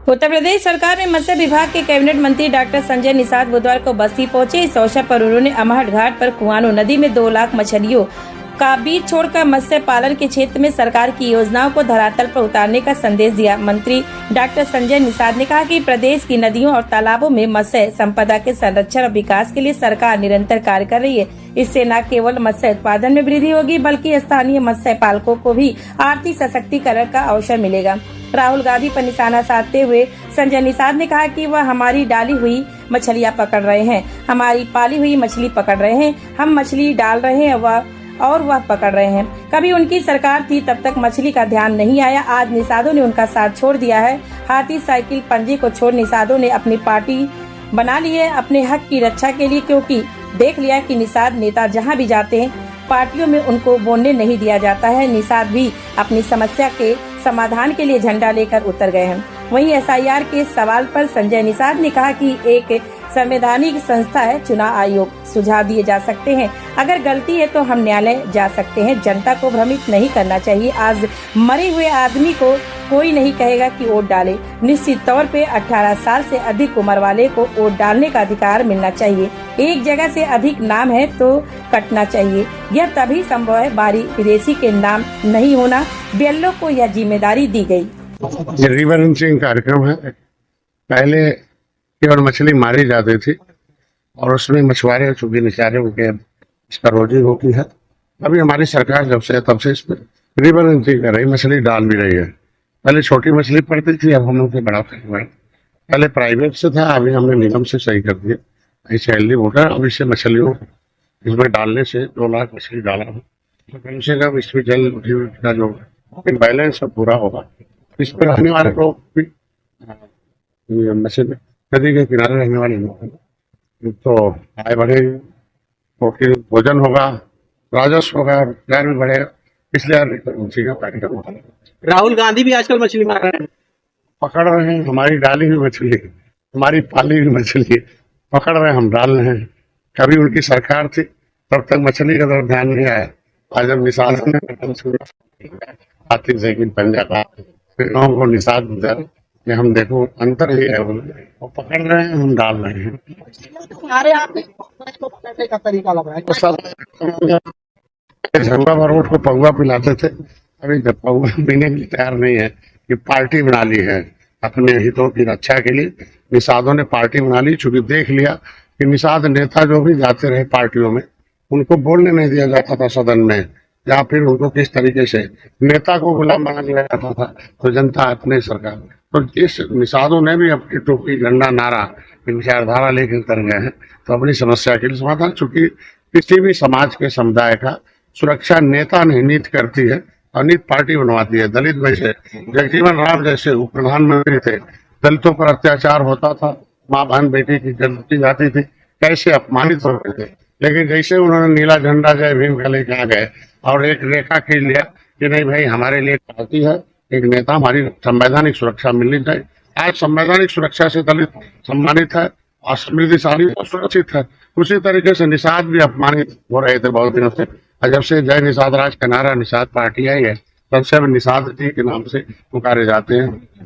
उत्तर प्रदेश सरकार में मत्स्य विभाग के कैबिनेट मंत्री डॉक्टर संजय निषाद बुधवार को बस्ती पहुंचे। इस अवसर पर उन्होंने अमहट घाट पर कुआनो नदी में 2 लाख मछलियों का बीज छोड़कर मत्स्य पालन के क्षेत्र में सरकार की योजनाओं को धरातल पर उतारने का संदेश दिया। मंत्री डॉक्टर संजय निषाद ने कहा कि प्रदेश की नदियों और तालाबों में मत्स्य संपदा के संरक्षण और विकास के लिए सरकार निरंतर कार्य कर रही है। इससे न केवल मत्स्य उत्पादन में वृद्धि होगी बल्कि स्थानीय मत्स्य पालकों को भी आर्थिक सशक्तिकरण का अवसर मिलेगा। राहुल गांधी पर निशाना साधते हुए संजय निषाद ने कहा कि वह हमारी डाली हुई मछलियां पकड़ रहे हैं, हमारी पाली हुई मछली पकड़ रहे हैं, हम मछली डाल रहे हैं और वह पकड़ रहे हैं। कभी उनकी सरकार थी तब तक मछली का ध्यान नहीं आया, आज निषादों ने उनका साथ छोड़ दिया है। हाथी साइकिल पंजे को छोड़ निषादों ने अपनी पार्टी बना ली है अपने हक की रक्षा के लिए, क्योंकि देख लिया कि निषाद नेता जहां भी जाते हैं पार्टियों में उनको बोलने नहीं दिया जाता है। निषाद भी अपनी समस्या के समाधान के लिए झंडा लेकर उतर गए हैं। वहीं एसआईआर के सवाल पर संजय निषाद ने कहा कि एक संवैधानिक संस्था है, चुनाव आयोग, सुझाव दिए जा सकते हैं, अगर गलती है तो हम न्यायालय जा सकते हैं। जनता को भ्रमित नहीं करना चाहिए। आज मरे हुए आदमी को कोई नहीं कहेगा कि वोट डाले। निश्चित तौर पे 18 साल से अधिक उम्र वाले को वोट डालने का अधिकार मिलना चाहिए। एक जगह से अधिक नाम है तो कटना चाहिए। यह तभी संभव है बारी विदेशी के नाम नहीं होना। बीएलओ को यह जिम्मेदारी दी गई। ये रिवर रिंचिंग कार्यक्रम है। पहले केवल मछली मारी जाती थी और उसमें मछुआरे चूंकि बेचारे उनके इसका रोजी होती है। अभी हमारी सरकार जब से तब से इसमें रिवर रिंचिंग कर रही, मछली डाल भी रही है। पहले छोटी मछली पड़ती थी, अब हम लोग के बड़ा कर। पहले प्राइवेट से था, अभी हमने निगम से सही कर दिया। ऐसे हेल्दी वोटर अब इससे मछलियों इसमें डालने से 2 लाख मछली डाला हो तो कम से कम इसमें जल का जो बैलेंस पूरा होगा। इस पर रहने वाले लोग भी मछली नदी के किनारे रहने वाले लोग तो आय बढ़ेगी, तो भोजन होगा, राजस्व होगा, रोजगार भी बढ़ेगा। इसलिए उसी का कार्यक्रम होता है। राहुल गांधी भी आजकल मछली मार रहे हैं, पकड़ रहे हैं। हमारी डाली हुई मछली, हमारी पाली हुई मछली पकड़ रहे हैं, हम डाल रहे हैं। कभी उनकी सरकार थी तब तक मछली का तरफ ध्यान नहीं आया। आज जब निषाद ने हाथी साइकिल पंजा का लोगों को निषाद में हम देखो अंतर ही है। वो पकड़ रहे हैं, हम डाल रहे हैं। तुम्हारे यहाँ पे इसको पकड़ने का तरीका लग रहा है। झंडा भरोट को पौवा पिलाते थे, अभी तक पौवा पीने के लिए तैयार नहीं है। कि पार्टी बना ली है अपने हितों की रक्षा के लिए। निषादों ने पार्टी बना ली, चूंकि देख लिया कि निषाद नेता जो भी जाते रहे पार्टियों में उनको बोलने नहीं दिया जाता था सदन में, या फिर उनको किस तरीके से नेता को गुलाम बना दिया जाता था। तो जनता अपने सरकार, तो इस निषादों ने भी अपनी टोपी झंडा नारा विचारधारा लेकर कर गए हैं। तो अपनी समस्या के लिए समाधान, चूंकि किसी भी समाज के समुदाय का सुरक्षा नेता नहीं नीति करती है और नीति पार्टी बनवाती है। दलित में से जगजीवन राम जैसे उप प्रधानमंत्री थे, दलितों पर अत्याचार होता था, माँ बहन बेटी की गलती जाती थी, कैसे अपमानित होते थे। लेकिन जैसे उन्होंने नीला झंडा जय भीम का लेके आ गए और एक रेखा खींच लिया कि नहीं भाई हमारे लिए पार्टी है, एक नेता, हमारी संवैधानिक सुरक्षा मिलनी चाहिए। आज संवैधानिक सुरक्षा से दलित सम्मानित है और समृद्धिशाली और सुरक्षित है। उसी तरीके से निषाद भी अपमानित हो रहे थे बहुत दिनों से। जब से जय निषाद राज का नारा निषाद पार्टी आई है तब से अब निषाद जी के नाम से पुकारे जाते हैं।